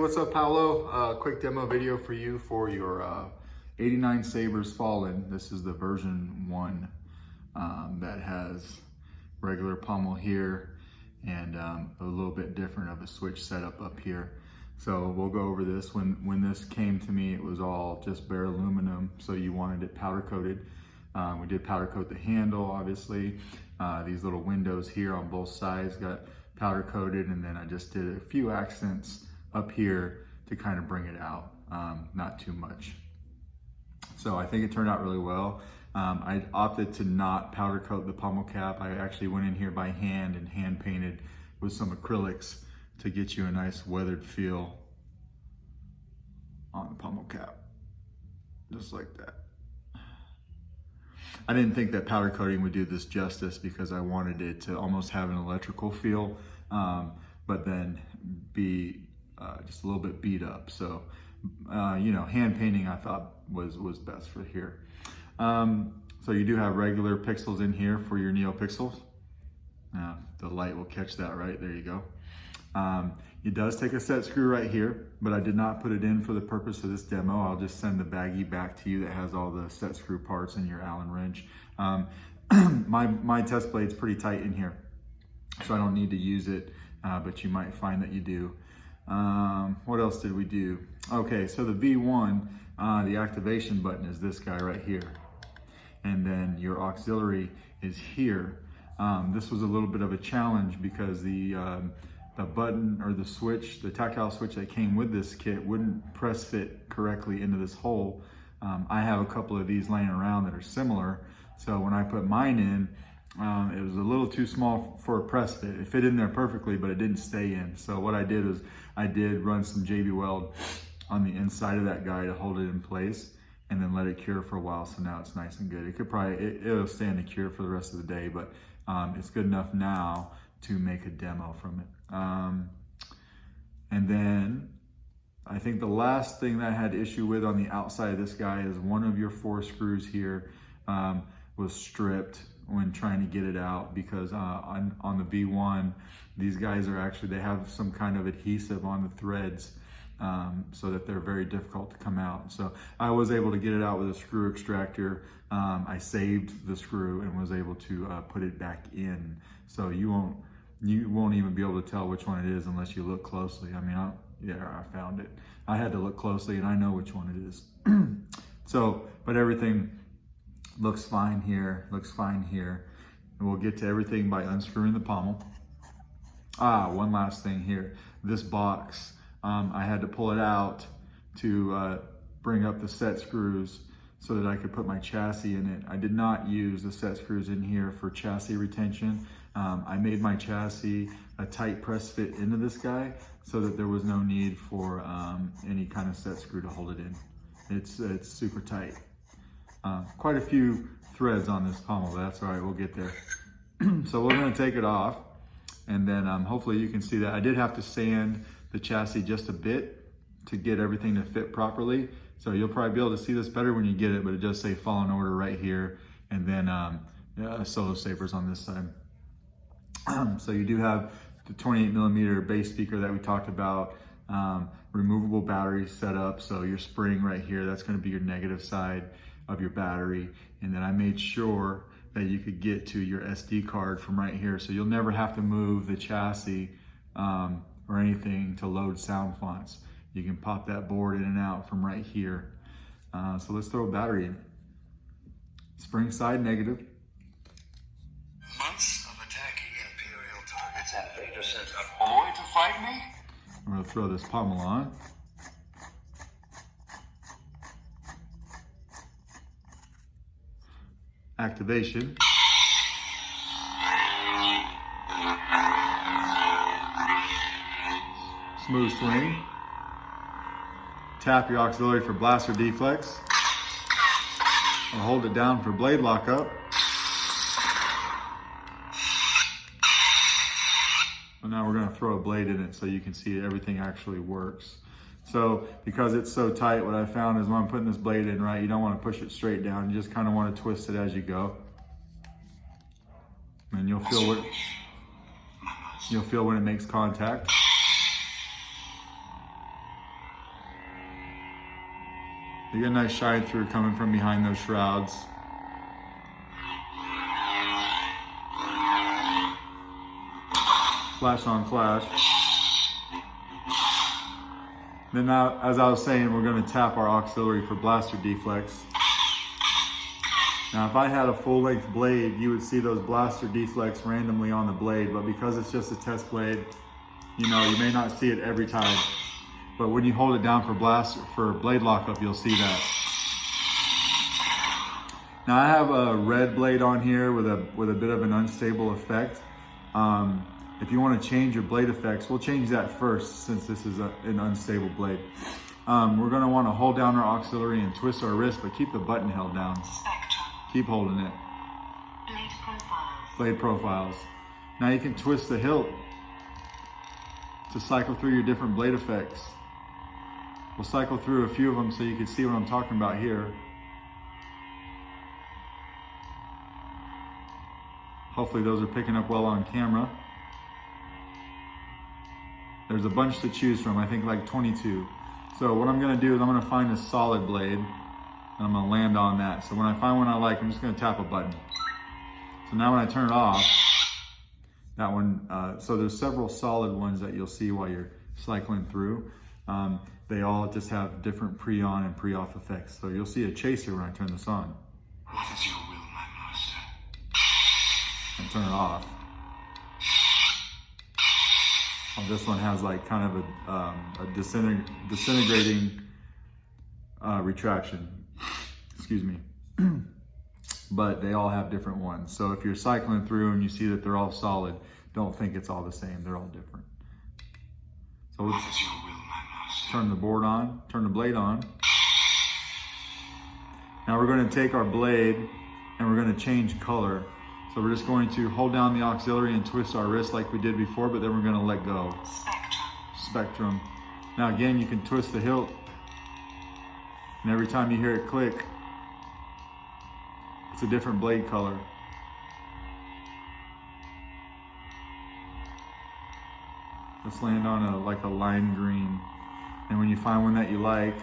What's up, Paolo? Quick demo video for you for your 89 Sabers Fallen. This is the version 1 that has regular pommel here and a little bit different of a switch setup up here. So we'll go over this. When this came to me, it was all just bare aluminum, so you wanted it powder coated. We did powder coat the handle, obviously. These little windows here on both sides got powder coated, and then I just did a few accents up here to kind of bring it out, not too much. So I think it turned out really well. I opted to not powder coat the pommel cap. I actually went in here by hand and hand painted with some acrylics to get you a nice weathered feel on the pommel cap, just like that. I didn't think that powder coating would do this justice because I wanted it to almost have an electrical feel, but then be just a little bit beat up. So, you know, hand painting I thought was best for here. So you do have regular pixels in here for your neopixels. The light will catch that, right? There you go. It does take a set screw right here, but I did not put it in for the purpose of this demo. I'll just send the baggie back to you that has all the set screw parts and your Allen wrench. My test blade's pretty tight in here, so I don't need to use it, but you might find that you do. What else did we do? Okay, so the V1, the activation button is this guy right here. And then your auxiliary is here. This was a little bit of a challenge because the button or the switch, the tactile switch that came with this kit wouldn't press fit correctly into this hole. I have a couple of these laying around that are similar. So when I put mine in, it was a little too small for a press fit. It fit in there perfectly, but it didn't stay in. So what I did is I did run some JB Weld on the inside of that guy to hold it in place and then let it cure for a while. So now it's nice and good. It could probably, it'll stand to cure for the rest of the day, but it's good enough now to make a demo from it. And then I think the last thing that I had issue with on the outside of this guy is one of your 4 screws here was stripped when trying to get it out, because on the V1, these guys are actually, they have some kind of adhesive on the threads so that they're very difficult to come out. So I was able to get it out with a screw extractor. I saved the screw and was able to put it back in. So you won't even be able to tell which one it is unless you look closely. I mean, I found it. I had to look closely and I know which one it is. So, but everything looks fine here, looks fine here. And we'll get to everything by unscrewing the pommel. One last thing here. This box, I had to pull it out to bring up the set screws so that I could put my chassis in it. I did not use the set screws in here for chassis retention. I made my chassis a tight press fit into this guy so that there was no need for any kind of set screw to hold it in. It's super tight. Quite a few threads on this pommel, but that's all right, we'll get there. So we're gonna take it off, and then hopefully you can see that. I did have to sand the chassis just a bit to get everything to fit properly. So you'll probably be able to see this better when you get it, but it does say fallen order right here, and then solo Sabers on this side. So you do have the 28mm bass speaker that we talked about, removable battery set up. So your spring right here, that's gonna be your negative side of your battery. And then I made sure that you could get to your SD card from right here. So you'll never have to move the chassis or anything to load sound fonts. You can pop that board in and out from right here. So let's throw a battery in. Spring side negative. Months of attacking Imperial targets and Vader sent a boy to fight me? I'm gonna throw this pommel on. Activation. Smooth swing. Tap your auxiliary for blaster deflex. Or hold it down for blade lockup. And now we're going to throw a blade in it so you can see everything actually works. So because it's so tight, what I found is when I'm putting this blade in, right, you don't want to push it straight down. You just kind of want to twist it as you go. And you'll feel when it makes contact. You get a nice shine through coming from behind those shrouds. Flash on flash. Then now, as I was saying, we're going to tap our auxiliary for blaster deflects. Now, if I had a full-length blade, you would see those blaster deflects randomly on the blade, but because it's just a test blade, you know, you may not see it every time. But when you hold it down for blade lockup, you'll see that. Now, I have a red blade on here with a bit of an unstable effect. If you want to change your blade effects, we'll change that first since this is an unstable blade. We're going to want to hold down our auxiliary and twist our wrist, but keep the button held down. Spectrum. Keep holding it. Blade profiles. Blade profiles. Now you can twist the hilt to cycle through your different blade effects. We'll cycle through a few of them so you can see what I'm talking about here. Hopefully those are picking up well on camera. There's a bunch to choose from, I think like 22. So what I'm gonna do is I'm gonna find a solid blade and I'm gonna land on that. So when I find one I like, I'm just gonna tap a button. So now when I turn it off, that one, so there's several solid ones that you'll see while you're cycling through. They all just have different pre-on and pre-off effects. So you'll see a chaser when I turn this on. What is your will, my master? And turn it off. This one has like kind of a disintegrating retraction, excuse me. But they all have different ones. So if you're cycling through and you see that they're all solid, don't think it's all the same, they're all different. So What is your will, my master? turn the board on, turn the blade on. Now we're going to take our blade and we're going to change color. So we're just going to hold down the auxiliary and twist our wrist like we did before, but then we're going to let go. Spectrum. Now again, you can twist the hilt, and every time you hear it click, it's a different blade color. Let's land on like a lime green. And when you find one that you like,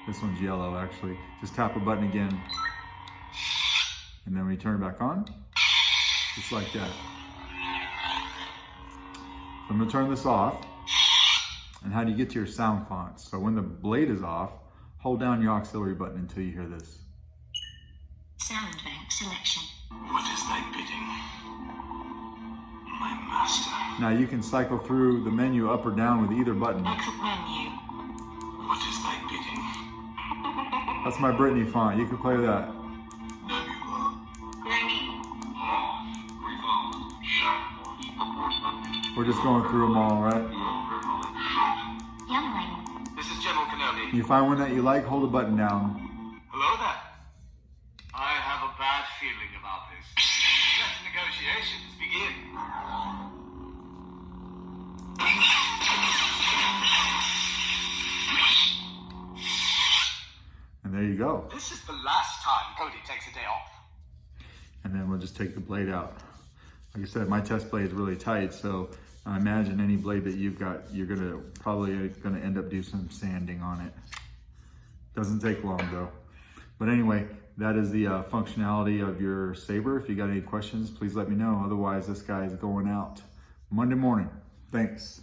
this one's yellow actually, just tap a button again. And then when you turn it back on, just like that. So I'm gonna turn this off. And how do you get to your sound fonts? So when the blade is off, hold down your auxiliary button until you hear this. Sound bank selection. What is thy bidding, my master? Now you can cycle through the menu up or down with either button. Exit menu. What is thy bidding? That's my Brittany font, you can play that. We're just going through them all, right? Youngling. This is General Kenobi. You find one that you like, hold the button down. Hello there. I have a bad feeling about this. Let negotiations begin. And there you go. This is the last time Cody takes a day off. And then we'll just take the blade out. Like I said, my test blade is really tight, so I imagine any blade that you've got, you're probably gonna end up doing some sanding on it. Doesn't take long though. But anyway, that is the functionality of your Saber. If you got any questions, please let me know. Otherwise, this guy is going out Monday morning. Thanks.